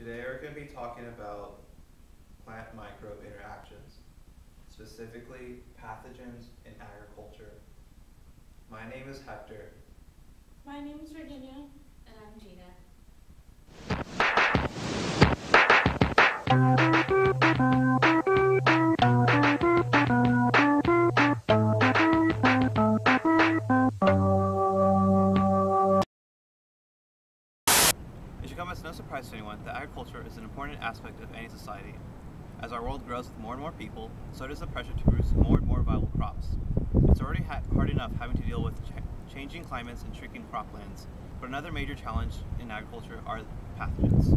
Today we're going to be talking about plant-microbe interactions, specifically pathogens in agriculture. My name is Hector. My name is Virginia. And I'm Gina. It should come as no surprise to anyone that agriculture is an important aspect of any society. As our world grows with more and more people, so does the pressure to produce more and more viable crops. It's already hard enough having to deal with changing climates and shrinking croplands, but another major challenge in agriculture are pathogens.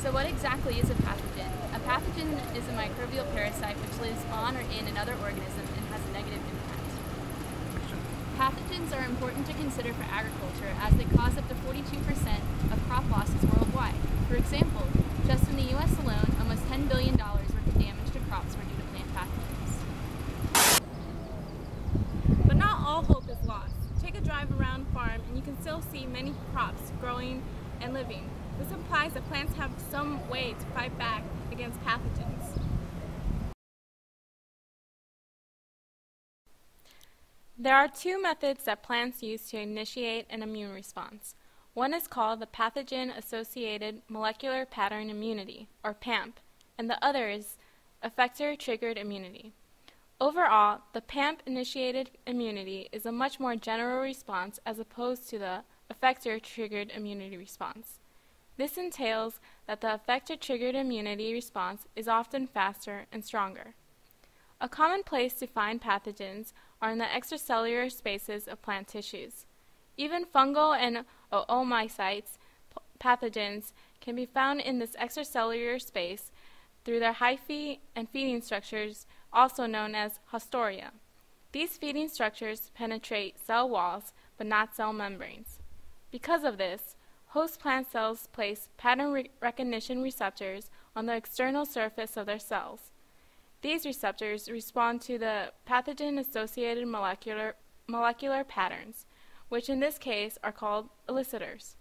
So what exactly is a pathogen? A pathogen is a microbial parasite which lives on or in another organism and has a negative impact. Pathogens are important to consider for agriculture as they cause up to 42% of crop losses worldwide. For example, just in the U.S. alone, almost $10 billion worth of damage to crops were due to plant pathogens. But not all hope is lost. Take a drive around a farm and you can still see many crops growing and living. This implies that plants have some way to fight back against pathogens. There are two methods that plants use to initiate an immune response. One is called the pathogen-associated molecular pattern immunity, or PAMP, and the other is effector-triggered immunity. Overall, the PAMP-initiated immunity is a much more general response as opposed to the effector-triggered immunity response. This entails that the effector-triggered immunity response is often faster and stronger. A common place to find pathogens are in the extracellular spaces of plant tissues. Even fungal and oomycetes pathogens can be found in this extracellular space through their hyphae and feeding structures, also known as haustoria. These feeding structures penetrate cell walls, but not cell membranes. Because of this, host plant cells place pattern recognition receptors on the external surface of their cells. These receptors respond to the pathogen-associated molecular patterns, which in this case are called elicitors.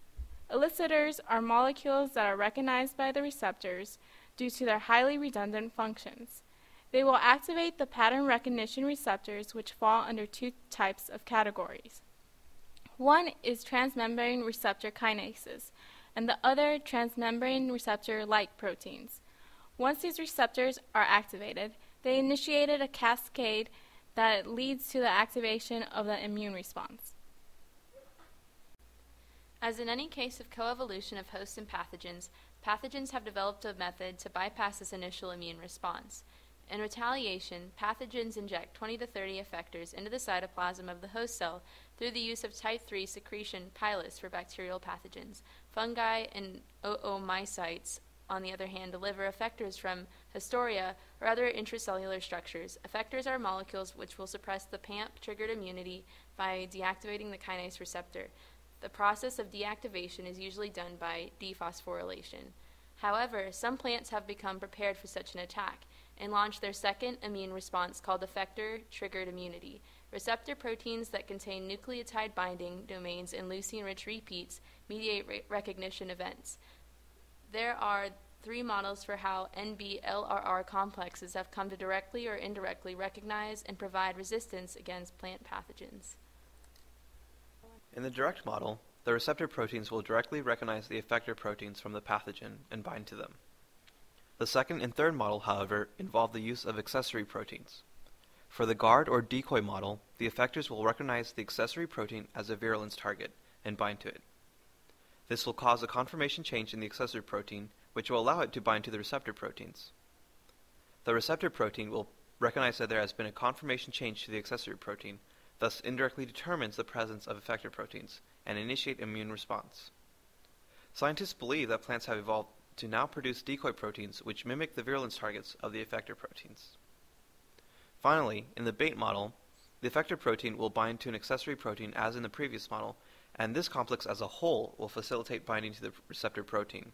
Elicitors are molecules that are recognized by the receptors due to their highly redundant functions. They will activate the pattern recognition receptors, which fall under two types of categories. One is transmembrane receptor kinases, and the other transmembrane receptor-like proteins. Once these receptors are activated, they initiated a cascade that leads to the activation of the immune response. As in any case of coevolution of hosts and pathogens, pathogens have developed a method to bypass this initial immune response. In retaliation, pathogens inject 20 to 30 effectors into the cytoplasm of the host cell through the use of type 3 secretion pilus for bacterial pathogens. Fungi and oomycetes, on the other hand, deliver effectors from haustoria or other intracellular structures. Effectors are molecules which will suppress the PAMP-triggered immunity by deactivating the kinase receptor. The process of deactivation is usually done by dephosphorylation. However, some plants have become prepared for such an attack and launched their second immune response called effector-triggered immunity. Receptor proteins that contain nucleotide binding domains and leucine-rich repeats mediate recognition events. There are three models for how NB-LRR complexes have come to directly or indirectly recognize and provide resistance against plant pathogens. In the direct model, the receptor proteins will directly recognize the effector proteins from the pathogen and bind to them. The second and third model, however, involve the use of accessory proteins. For the guard or decoy model, the effectors will recognize the accessory protein as a virulence target and bind to it. This will cause a conformation change in the accessory protein, which will allow it to bind to the receptor proteins. The receptor protein will recognize that there has been a conformation change to the accessory protein, thus indirectly determines the presence of effector proteins, and initiate immune response. Scientists believe that plants have evolved to now produce decoy proteins which mimic the virulence targets of the effector proteins. Finally, in the bait model, the effector protein will bind to an accessory protein as in the previous model, and this complex as a whole will facilitate binding to the receptor protein.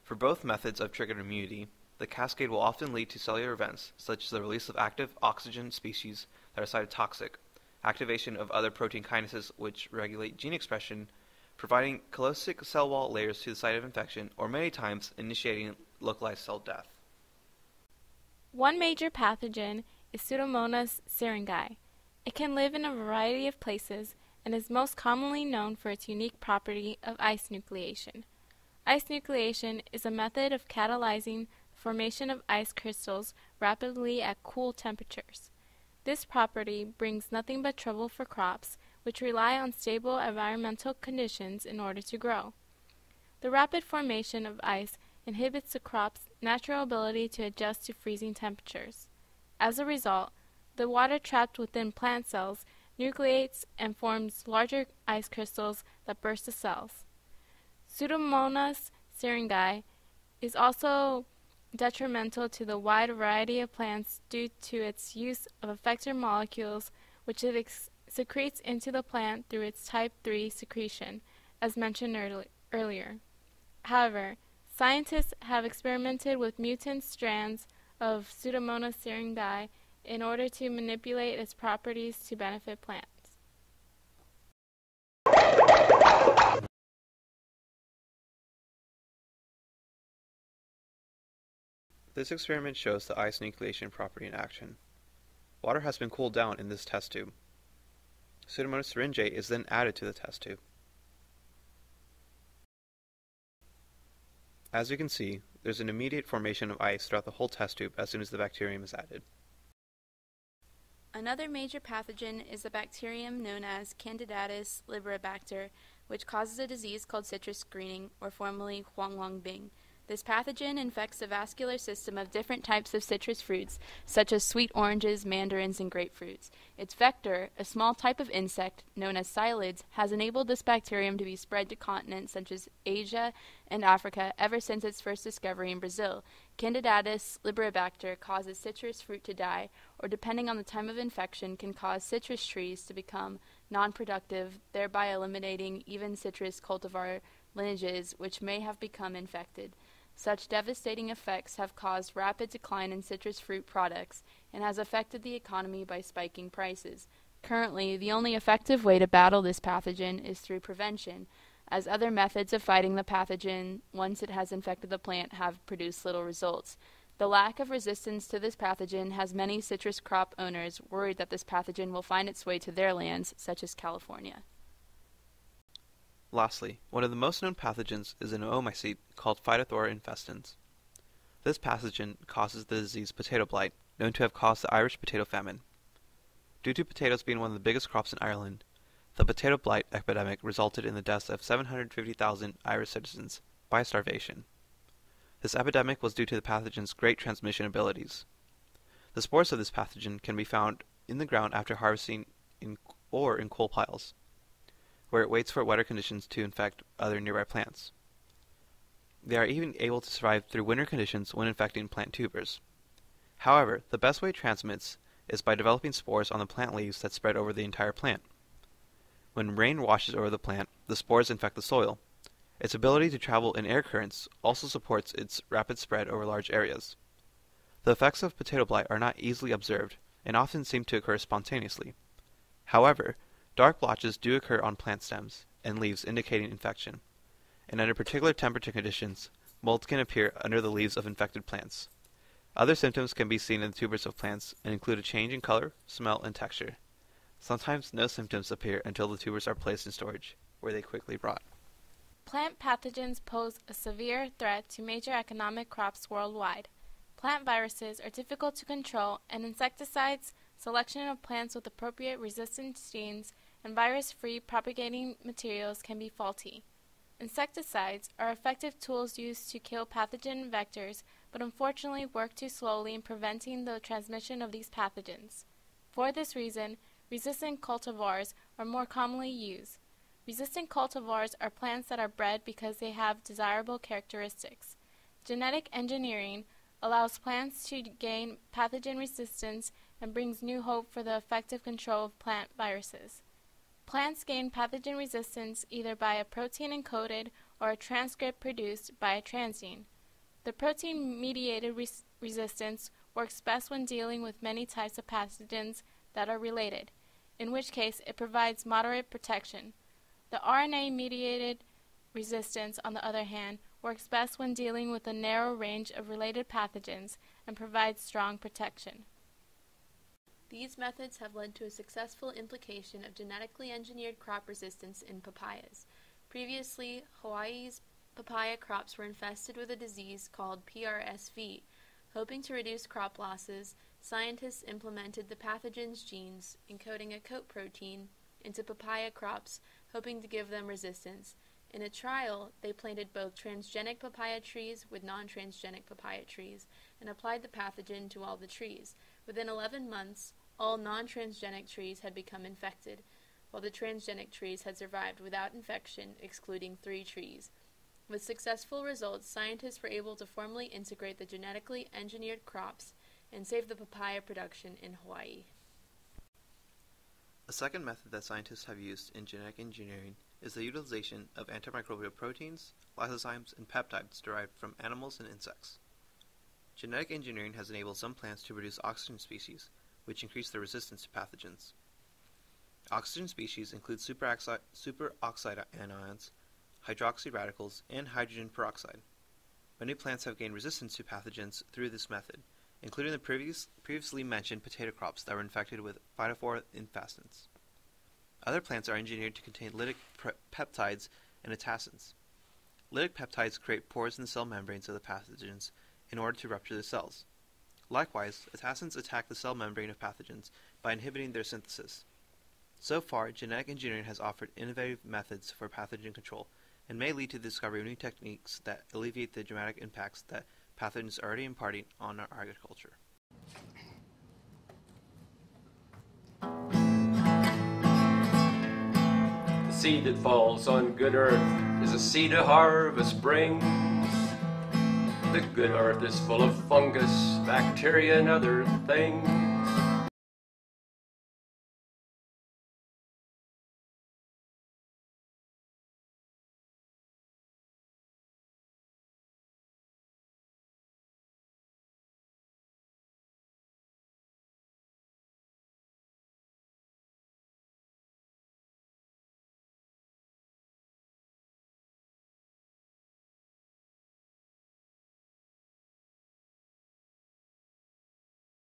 For both methods of triggered immunity, the cascade will often lead to cellular events such as the release of active oxygen species that are cytotoxic, activation of other protein kinases which regulate gene expression, providing callosic cell wall layers to the site of infection, or many times initiating localized cell death. One major pathogen is Pseudomonas syringae. It can live in a variety of places and is most commonly known for its unique property of ice nucleation. Ice nucleation is a method of catalyzing the formation of ice crystals rapidly at cool temperatures. This property brings nothing but trouble for crops, which rely on stable environmental conditions in order to grow. The rapid formation of ice inhibits the crop's natural ability to adjust to freezing temperatures. As a result, the water trapped within plant cells nucleates and forms larger ice crystals that burst the cells. Pseudomonas syringae is also detrimental to the wide variety of plants due to its use of effector molecules which it secretes into the plant through its type 3 secretion, as mentioned earlier. However, scientists have experimented with mutant strands of Pseudomonas syringae in order to manipulate its properties to benefit plants. This experiment shows the ice nucleation property in action. Water has been cooled down in this test tube. Pseudomonas syringae is then added to the test tube. As you can see, there's an immediate formation of ice throughout the whole test tube as soon as the bacterium is added. Another major pathogen is a bacterium known as Candidatus liberibacter, which causes a disease called citrus greening, or formerly huanglongbing. This pathogen infects the vascular system of different types of citrus fruits, such as sweet oranges, mandarins, and grapefruits. Its vector, a small type of insect known as psyllids, has enabled this bacterium to be spread to continents such as Asia and Africa ever since its first discovery in Brazil. Candidatus liberibacter causes citrus fruit to die, or depending on the time of infection, can cause citrus trees to become non-productive, thereby eliminating even citrus cultivar lineages which may have become infected. Such devastating effects have caused rapid decline in citrus fruit products and has affected the economy by spiking prices. Currently, the only effective way to battle this pathogen is through prevention, as other methods of fighting the pathogen once it has infected the plant have produced little results. The lack of resistance to this pathogen has many citrus crop owners worried that this pathogen will find its way to their lands, such as California. Lastly, one of the most known pathogens is an oomycete called Phytophthora infestans. This pathogen causes the disease potato blight, known to have caused the Irish potato famine. Due to potatoes being one of the biggest crops in Ireland, the potato blight epidemic resulted in the deaths of 750,000 Irish citizens by starvation. This epidemic was due to the pathogen's great transmission abilities. The spores of this pathogen can be found in the ground after harvesting or in coal piles, where it waits for wetter conditions to infect other nearby plants. They are even able to survive through winter conditions when infecting plant tubers. However, the best way it transmits is by developing spores on the plant leaves that spread over the entire plant. When rain washes over the plant, the spores infect the soil. Its ability to travel in air currents also supports its rapid spread over large areas. The effects of potato blight are not easily observed and often seem to occur spontaneously. However, dark blotches do occur on plant stems and leaves indicating infection, and under particular temperature conditions, mold can appear under the leaves of infected plants. Other symptoms can be seen in the tubers of plants and include a change in color, smell, and texture. Sometimes no symptoms appear until the tubers are placed in storage, where they quickly rot. Plant pathogens pose a severe threat to major economic crops worldwide. Plant viruses are difficult to control, and insecticides, selection of plants with appropriate resistant genes, and virus-free propagating materials can be faulty. Insecticides are effective tools used to kill pathogen vectors, but unfortunately work too slowly in preventing the transmission of these pathogens. For this reason, resistant cultivars are more commonly used. Resistant cultivars are plants that are bred because they have desirable characteristics. Genetic engineering allows plants to gain pathogen resistance and brings new hope for the effective control of plant viruses. Plants gain pathogen resistance either by a protein encoded or a transcript produced by a transgene. The protein-mediated resistance works best when dealing with many types of pathogens that are related, in which case it provides moderate protection. The RNA-mediated resistance, on the other hand, works best when dealing with a narrow range of related pathogens and provides strong protection. These methods have led to a successful implication of genetically engineered crop resistance in papayas. Previously, Hawaii's papaya crops were infested with a disease called PRSV. Hoping to reduce crop losses, scientists implemented the pathogens genes, encoding a coat protein, into papaya crops, hoping to give them resistance. In a trial, they planted both transgenic papaya trees with non-transgenic papaya trees and applied the pathogen to all the trees. Within 11 months, all non-transgenic trees had become infected, while the transgenic trees had survived without infection, excluding 3 trees. With successful results, scientists were able to formally integrate the genetically engineered crops and save the papaya production in Hawaii. A second method that scientists have used in genetic engineering is the utilization of antimicrobial proteins, lysozymes, and peptides derived from animals and insects. Genetic engineering has enabled some plants to produce oxygen species, which increase their resistance to pathogens. Oxygen species include superoxide anions, hydroxy radicals, and hydrogen peroxide. Many plants have gained resistance to pathogens through this method, including the previously mentioned potato crops that were infected with phytophthora infestans. Other plants are engineered to contain lytic peptides and attacins. Lytic peptides create pores in the cell membranes of the pathogens in order to rupture the cells. Likewise, attacins attack the cell membrane of pathogens by inhibiting their synthesis. So far, genetic engineering has offered innovative methods for pathogen control and may lead to the discovery of new techniques that alleviate the dramatic impacts that pathogens are already imparting on our agriculture. The seed that falls on good earth is a seed of harvest brings. The good earth is full of fungus, bacteria, and other things.